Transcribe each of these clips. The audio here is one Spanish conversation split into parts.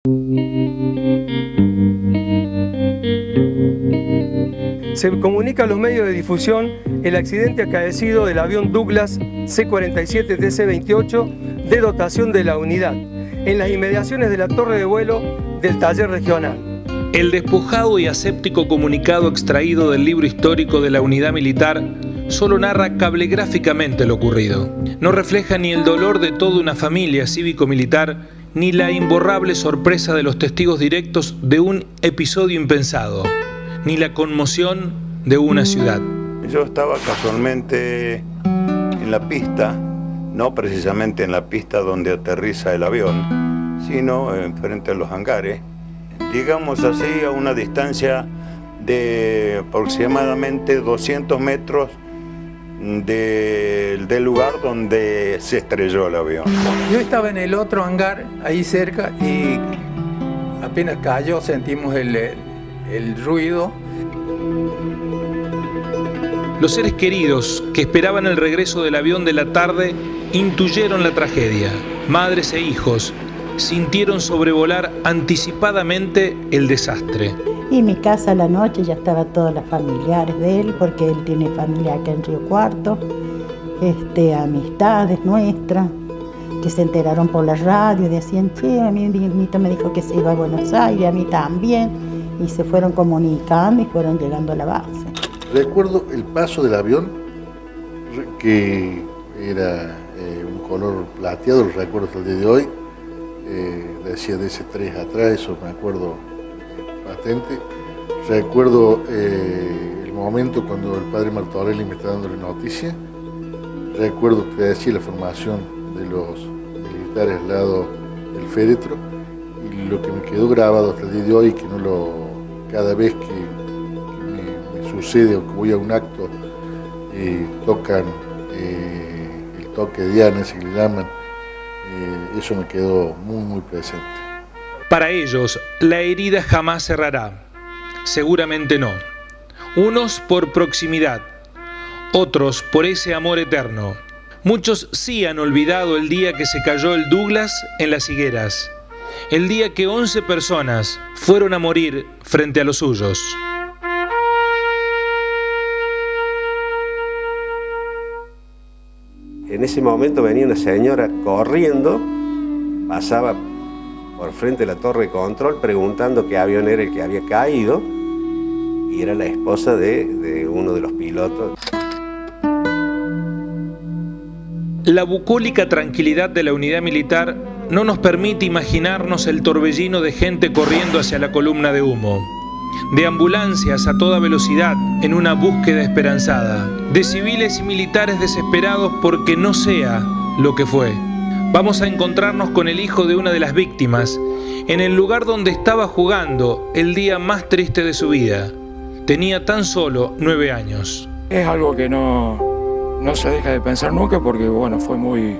Se comunica a los medios de difusión el accidente acaecido del avión Douglas C-47 TC-28 de dotación de la unidad, en las inmediaciones de la torre de vuelo del taller regional. El despojado y aséptico comunicado extraído del libro histórico de la unidad militar solo narra cablegráficamente lo ocurrido. No refleja ni el dolor de toda una familia cívico-militar, ni la imborrable sorpresa de los testigos directos de un episodio impensado, ni la conmoción de una ciudad. Yo estaba casualmente en la pista, no precisamente en la pista donde aterriza el avión, sino enfrente a los hangares, digamos así a una distancia de aproximadamente 200 metros del lugar donde se estrelló el avión. Yo estaba en el otro hangar, ahí cerca, y apenas cayó sentimos el ruido. Los seres queridos que esperaban el regreso del avión de la tarde intuyeron la tragedia. Madres e hijos sintieron sobrevolar anticipadamente el desastre. Y en mi casa a la noche ya estaban todos los familiares de él, porque él tiene familia acá en Río Cuarto, amistades nuestras, que se enteraron por la radio, decían, che, a mi niñito me dijo que se iba a Buenos Aires, a mí también, y se fueron comunicando y fueron llegando a la base. Recuerdo el paso del avión, que era un color plateado, lo recuerdo hasta el día de hoy, decía DC-3 atrás, eso me acuerdo patente. Recuerdo el momento cuando el padre Martorelli me está dando la noticia. Recuerdo que decía la formación de los militares al lado del féretro, y lo que me quedó grabado hasta el día de hoy, que cada vez que me sucede o que voy a un acto tocan el toque de Diana, ese que le llaman, eso me quedó muy presente. Para ellos, la herida jamás cerrará. Seguramente no. Unos por proximidad, otros por ese amor eterno. Muchos sí han olvidado el día que se cayó el Douglas en las higueras, el día que 11 personas fueron a morir frente a los suyos. En ese momento venía una señora corriendo, pasaba por frente de la torre de control preguntando qué avión era el que había caído, y era la esposa de uno de los pilotos. La bucólica tranquilidad de la unidad militar no nos permite imaginarnos el torbellino de gente corriendo hacia la columna de humo, de ambulancias a toda velocidad en una búsqueda esperanzada, de civiles y militares desesperados porque no sea lo que fue. Vamos a encontrarnos con el hijo de una de las víctimas en el lugar donde estaba jugando el día más triste de su vida. Tenía tan solo 9 años. Es algo que no se deja de pensar nunca, porque bueno, fue muy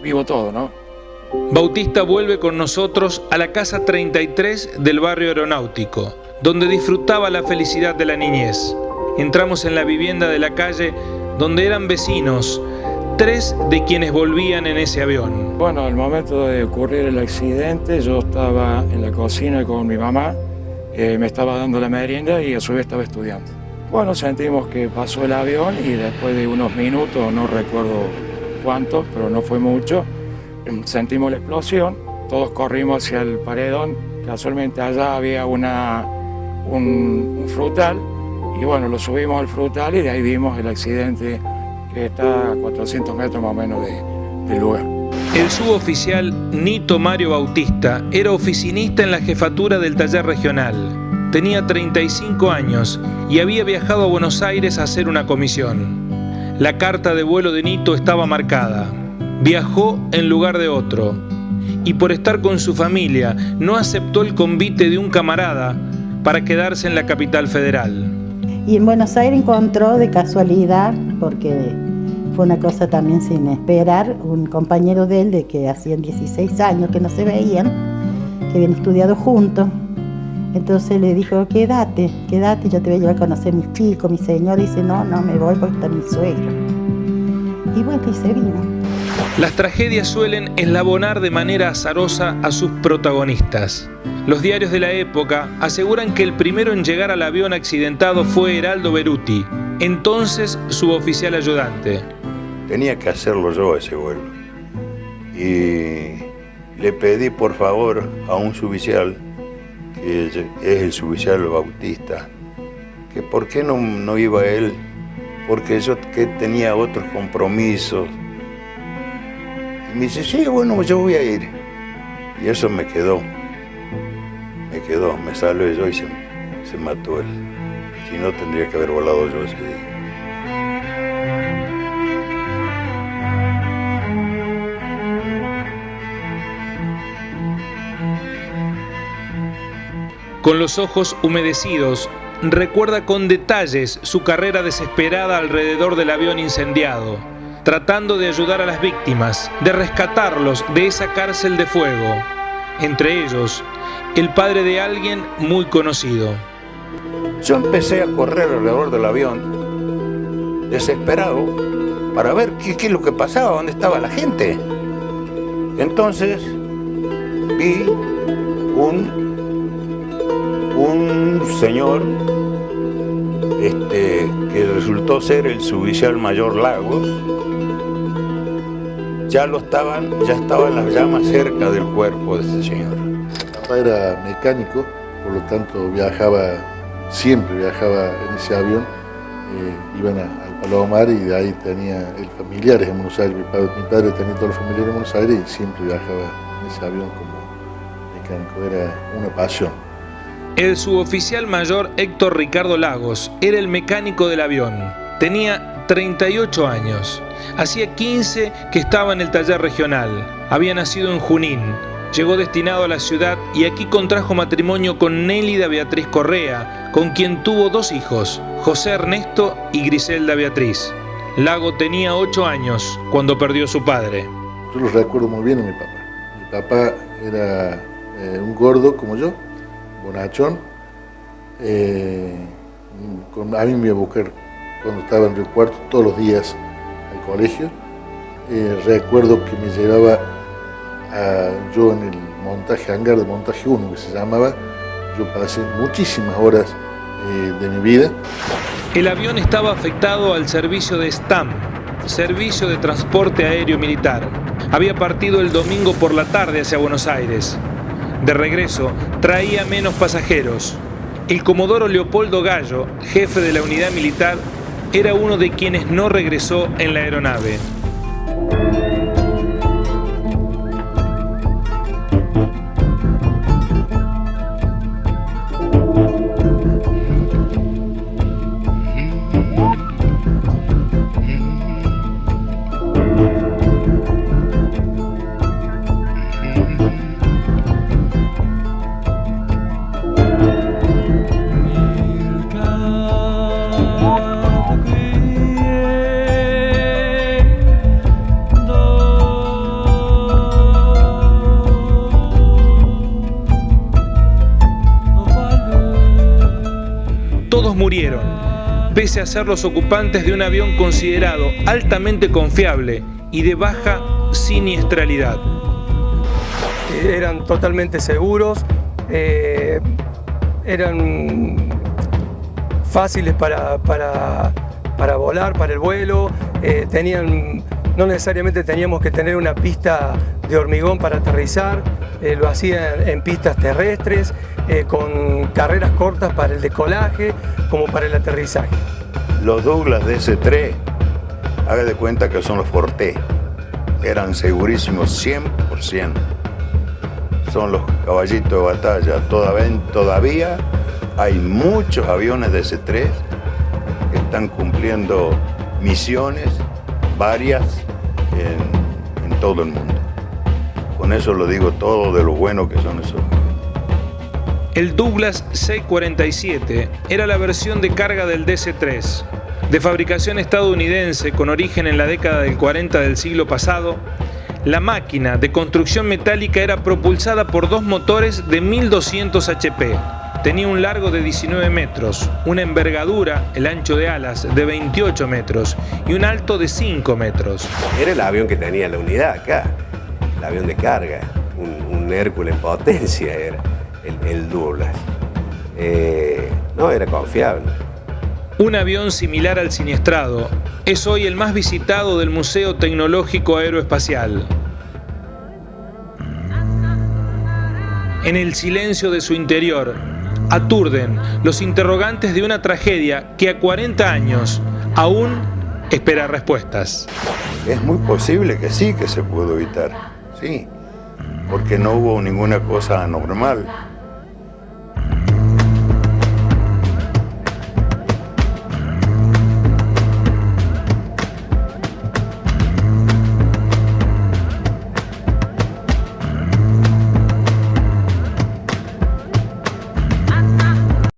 vivo todo, ¿no? Bautista vuelve con nosotros a la casa 33 del barrio Aeronáutico, donde disfrutaba la felicidad de la niñez. Entramos en la vivienda de la calle donde eran vecinos 3 de quienes volvían en ese avión. Bueno, al momento de ocurrir el accidente, yo estaba en la cocina con mi mamá, me estaba dando la merienda y a su vez estaba estudiando. Bueno, sentimos que pasó el avión y después de unos minutos, no recuerdo cuántos, pero no fue mucho, sentimos la explosión, todos corrimos hacia el paredón, casualmente allá había un frutal, y bueno, lo subimos al frutal y de ahí vimos el accidente, que está a 400 metros más o menos del lugar. El suboficial Nito Mario Bautista era oficinista en la jefatura del taller regional. Tenía 35 años y había viajado a Buenos Aires a hacer una comisión. La carta de vuelo de Nito estaba marcada. Viajó en lugar de otro. Y por estar con su familia, no aceptó el convite de un camarada para quedarse en la capital federal. Y en Buenos Aires encontró de casualidad, porque fue una cosa también sin esperar, un compañero de él de que hacían 16 años que no se veían, que habían estudiado juntos. Entonces le dijo, quédate, yo te voy a llevar a conocer a mis chicos, mi señor. Dice, no, me voy porque está mi suegro. Y bueno, y se vino. Las tragedias suelen eslabonar de manera azarosa a sus protagonistas. Los diarios de la época aseguran que el primero en llegar al avión accidentado fue Heraldo Beruti, entonces su oficial ayudante. Tenía que hacerlo yo ese vuelo. Y le pedí por favor a un suboficial, que es el suboficial Bautista, que por qué no iba él, porque yo que tenía otros compromisos. Y me dice, sí, bueno, yo voy a ir. Y eso me quedó, me salió yo y se mató él. Si no, tendría que haber volado yo ese día. Con los ojos humedecidos, recuerda con detalles su carrera desesperada alrededor del avión incendiado, tratando de ayudar a las víctimas, de rescatarlos de esa cárcel de fuego. Entre ellos, el padre de alguien muy conocido. Yo empecé a correr alrededor del avión, desesperado, para ver qué es lo que pasaba, dónde estaba la gente. Entonces vi un señor que resultó ser el suboficial mayor Lagos. Ya estaban las llamas cerca del cuerpo de este señor. Mi papá era mecánico, por lo tanto siempre viajaba en ese avión. Iban al Palomar y de ahí tenía familiares en Buenos Aires. Mi padre tenía todos los familiares en Buenos Aires y siempre viajaba en ese avión como mecánico. Era una pasión. El suboficial mayor Héctor Ricardo Lagos era el mecánico del avión. Tenía 38 años. Hacía 15 que estaba en el taller regional. Había nacido en Junín. Llegó destinado a la ciudad y aquí contrajo matrimonio con Nélida Beatriz Correa, con quien tuvo 2 hijos, José Ernesto y Griselda Beatriz. Lago tenía 8 años cuando perdió a su padre. Yo lo recuerdo muy bien a mi papá. Mi papá era un gordo como yo, bonachón. A mí me iba a buscar cuando estaba en Río Cuarto todos los días al colegio. Recuerdo que me llevaba yo en el hangar de montaje 1 que se llamaba. Yo pasé muchísimas horas de mi vida. El avión estaba afectado al servicio de STAM, Servicio de Transporte Aéreo Militar. Había partido el domingo por la tarde hacia Buenos Aires. De regreso, traía menos pasajeros. El comodoro Leopoldo Gallo, jefe de la unidad militar, era uno de quienes no regresó en la aeronave. Todos murieron, pese a ser los ocupantes de un avión considerado altamente confiable y de baja siniestralidad. Eran totalmente seguros, eran fáciles para volar, para el vuelo, no necesariamente teníamos que tener una pista de hormigón para aterrizar, lo hacían en pistas terrestres, con carreras cortas para el decolaje como para el aterrizaje. Los Douglas DC-3, haga de cuenta que son los Forte, eran segurísimos 100%. Son los caballitos de batalla. Todavía hay muchos aviones DC-3 que están cumpliendo misiones, varias, en todo el mundo. Con eso lo digo todo de lo bueno que son esos. El Douglas C-47 era la versión de carga del DC-3. De fabricación estadounidense con origen en la década del 40 del siglo pasado, la máquina de construcción metálica era propulsada por 2 motores de 1200 HP. tenía un largo de 19 metros, una envergadura, el ancho de alas, de 28 metros y un alto de 5 metros. Era el avión que tenía la unidad acá, el avión de carga, un Hércules en potencia era el Douglas. No, era confiable. Un avión similar al siniestrado es hoy el más visitado del Museo Tecnológico Aeroespacial. En el silencio de su interior, aturden los interrogantes de una tragedia que a 40 años aún espera respuestas. Es muy posible que sí que se pudo evitar, sí, porque no hubo ninguna cosa anormal.